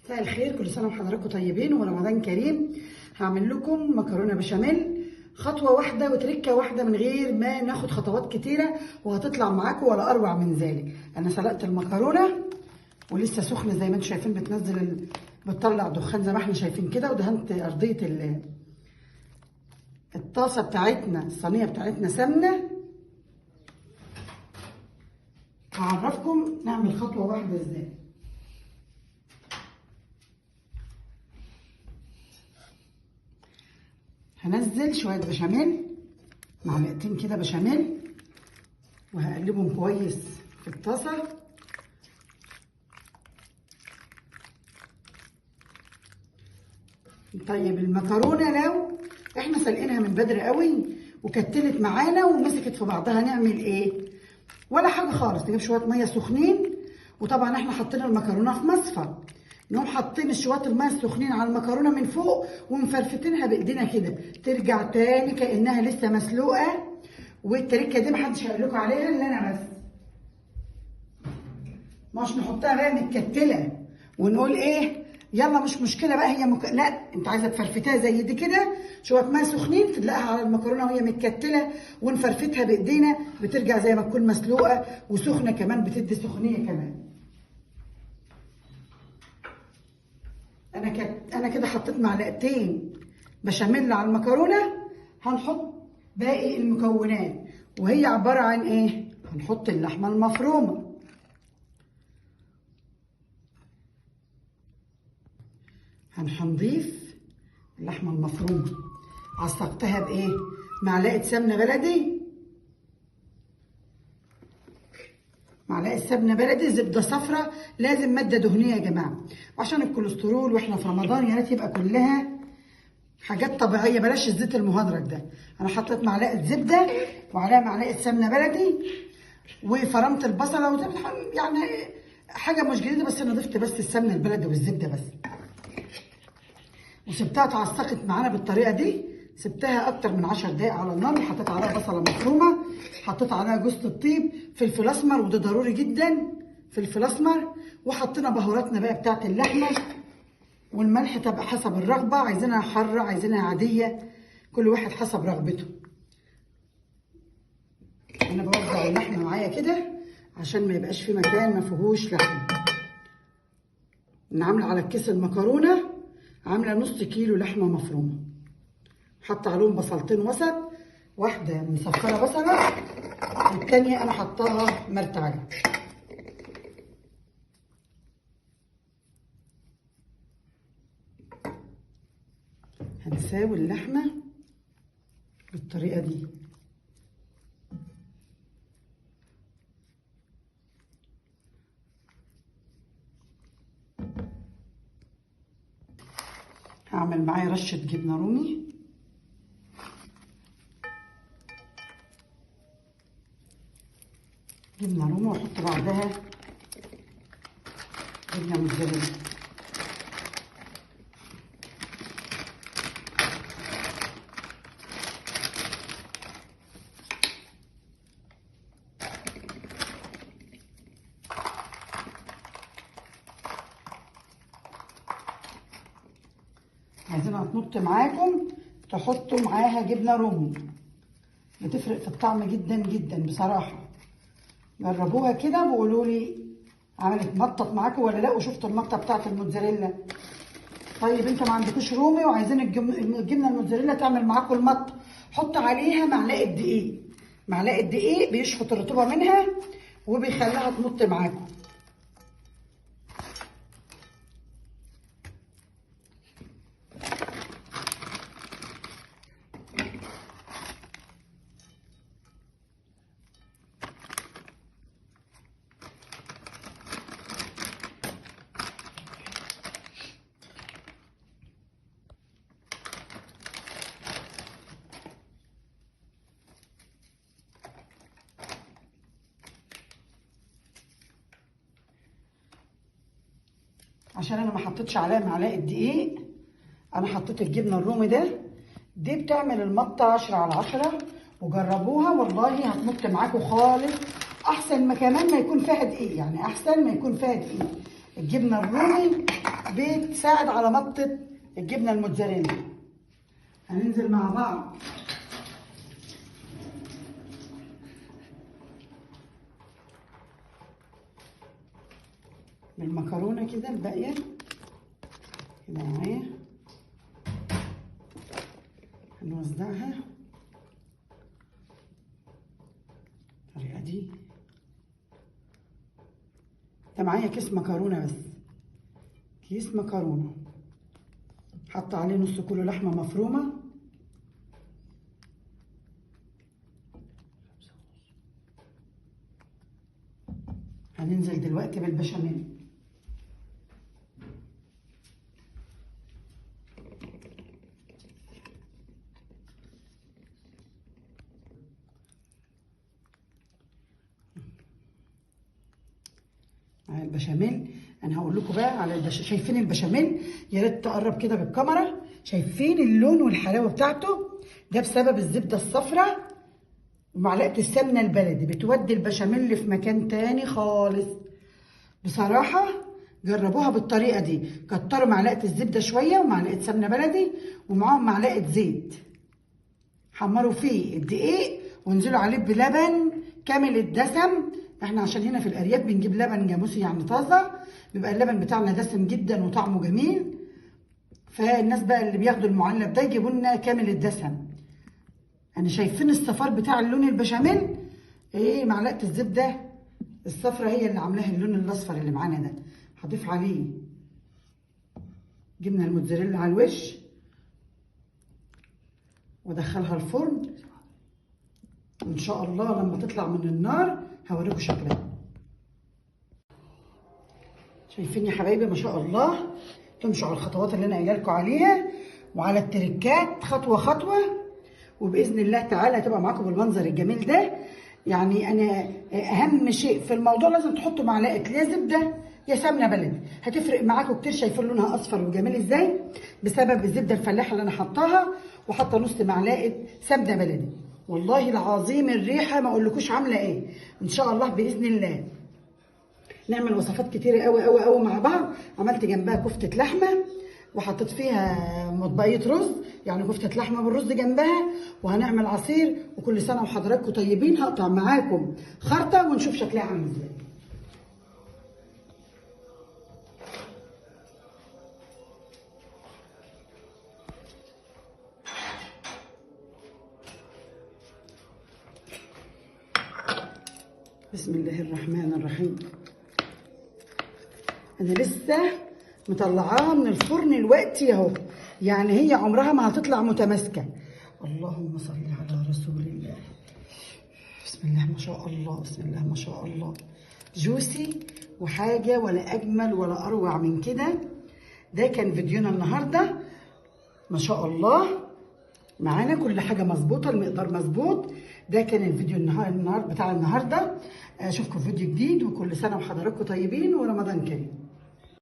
مساء الخير، كل سنه وحضراتكم طيبين ورمضان كريم. هعمل لكم مكرونه بشاميل خطوه واحده وتركه واحده من غير ما ناخد خطوات كتيره، وهتطلع معاكم ولا اروع من ذلك. انا سلقت المكرونه ولسه سخنه زي ما انتم شايفين، بتطلع دخان زي ما احنا شايفين كده، ودهنت ارضيه الطاسه بتاعتنا، الصينيه بتاعتنا سمنه. هعرفكم نعمل خطوه واحده ازاي. هنزل شويه بشاميل، معلقتين كده بشاميل، وهقلبهم كويس في الطاسه. طيب المكرونه لو احنا سلقينها من بدري قوي وكتلت معانا ومسكت في بعضها، نعمل ايه؟ ولا حاجه خالص. نجيب شويه ميه سخنين، وطبعا احنا حاطين المكرونه في مصفى، نقوم حاطين شويه الميه السخنين على المكرونه من فوق ومفرفتينها بايدينا كده، ترجع تاني كانها لسه مسلوقه. والتركه دي محدش هيقول لكم عليها الا انا بس. مش نحطها بقى متكتله ونقول ايه يلا مش مشكله بقى لا، انت عايزه تفرفتها زي دي كده، شويه ميه سخنين تدلقها على المكرونه وهي متكتله، ونفرفتها بايدينا، بترجع زي ما تكون مسلوقه وسخنه كمان، بتدي سخنيه كمان. انا كده حطيت معلقتين بشاميل على المكرونه. هنحط باقي المكونات، وهي عباره عن ايه؟ هنحط اللحمه المفرومه، هنضيف اللحمه المفرومه. عصقتها بايه؟ معلقه سمنه بلدي، معلقه سمنه بلدي، زبده صفراء، لازم ماده دهنيه يا جماعه عشان الكوليسترول، واحنا في رمضان يا ريت يبقى كلها حاجات طبيعيه، بلاش الزيت المهدرج ده. انا حطيت معلقه زبده وعليها معلقه سمنه بلدي، وفرمت البصله يعني حاجه مش جديده، بس انا ضفت بس السمنه البلدي والزبده بس، وسبتها اتعصقت معانا بالطريقه دي. سبتها اكتر من 10 دقايق على النار، حطيت عليها بصله مفرومه، حطيت عليها جوز الطيب، فلفل اسمر، وده ضروري جدا فلفل اسمر، وحطينا بهاراتنا بقى بتاعت اللحمه، والملح تبقى حسب الرغبه، عايزينها حاره عايزينها عاديه، كل واحد حسب رغبته. انا بوزع اللحمه معايا كده عشان ما يبقاش في مكان ما فيهوش لحمه. انا عامله على الكيس المكرونه عامله نص كيلو لحمه مفرومه، حاطه عليهم بصلتين وسط، واحده مسكره بصله والتانيه انا حطاها مرتعه. هنساوي اللحمه بالطريقه دي. هعمل معايا رشه جبنه رومي، واحط بعدها جبنه موتزاريلا. عايزينها تنط معاكم تحطوا معاها جبنه رومي، بتفرق في الطعم جدا جدا بصراحه. جربوها كده وقولوا لي عملت مطط معاكم ولا لا، وشفتوا المطه بتاعت الموتزاريلا. طيب انتوا ما عندكوش رومي وعايزين الجبنه الموتزاريلا تعمل معاكم المط، حط عليها معلقه دقيق. معلقه دقيق بيشفط الرطوبه منها وبيخليها تمط معاكم. عشان انا ما حطيتش عليها معلقه دقيق، انا حطيت الجبنه الرومي دي بتعمل المطه 10 على 10، وجربوها والله هتمط معاكم خالص. احسن ما كمان ما يكون فيها دقيق، يعني احسن ما يكون فيها دقيق. الجبنه الرومي بتساعد على مطة الجبنة الموتزاريلا. هننزل مع بعض بالمكرونة كده الباقية كده معايا، هنوزعها بالطريقة دي. ده معايا كيس مكرونة بس، كيس مكرونة حط عليه نص كيلو لحمة مفرومة، هننزل دلوقتي بالبشاميل. على البشاميل انا هقول لكم بقى على شايفين البشاميل؟ يا ريت تقرب كده بالكاميرا. شايفين اللون والحلاوه بتاعته؟ ده بسبب الزبده الصفراء ومعلقه السمنه البلدي، بتودي البشاميل في مكان تاني خالص. بصراحه جربوها بالطريقه دي، كتروا معلقه الزبده شويه ومعلقه سمنه بلدي ومعاهم معلقه زيت، حمروا فيه الدقيق وانزلوا عليه بلبن كامل الدسم. احنا عشان هنا في الارياف بنجيب لبن جاموسي يعني طازه، بيبقى اللبن بتاعنا دسم جدا وطعمه جميل. فالناس بقى اللي بياخدوا المعلب ده يجيبوا لنا كامل الدسم. يعني شايفين الصفار بتاع اللون البشاميل؟ ايه، معلقه الزبده الصفرا هي اللي عاملاها اللون الاصفر اللي معانا ده. هضيف عليه جبنه الموتزاريلا على الوش وادخلها الفرن ان شاء الله. لما تطلع من النار هوريكم شكلها. شايفين يا حبايبي؟ ما شاء الله. تمشوا على الخطوات اللي انا قايله لكم عليها وعلى التركات خطوه خطوه، وباذن الله تعالى هتبقى معاكم بالمنظر الجميل ده. يعني انا اهم شيء في الموضوع لازم تحطوا معلقه يا زبده يا سمنه بلدي، هتفرق معاكم كتير. شايفين لونها اصفر وجميل ازاي؟ بسبب الزبده الفلاحه اللي انا حطاها، وحاطه نص معلقه سمنه بلدي. والله العظيم الريحه ما اقولكوش عامله ايه. ان شاء الله باذن الله نعمل وصفات كتيره قوي قوي قوي مع بعض. عملت جنبها كفته لحمه وحطيت فيها مطبقيه رز، يعني كفته لحمه بالرز جنبها، وهنعمل عصير. وكل سنه وحضراتكم طيبين. هقطع معاكم خرطه ونشوف شكلها عامل ازاي. بسم الله الرحمن الرحيم. انا لسه مطلعاها من الفرن دلوقتي اهو، يعني هي عمرها ما هتطلع متماسكه. اللهم صل على رسول الله. بسم الله ما شاء الله، بسم الله ما شاء الله. جوسي وحاجه ولا اجمل ولا اروع من كده. ده كان فيديونا النهارده ما شاء الله. معانا كل حاجه مظبوطه، المقدار مظبوط. ده كان الفيديو النهارده بتاع النهارده. اشوفكم في فيديو جديد، وكل سنه وحضراتكم طيبين ورمضان كريم.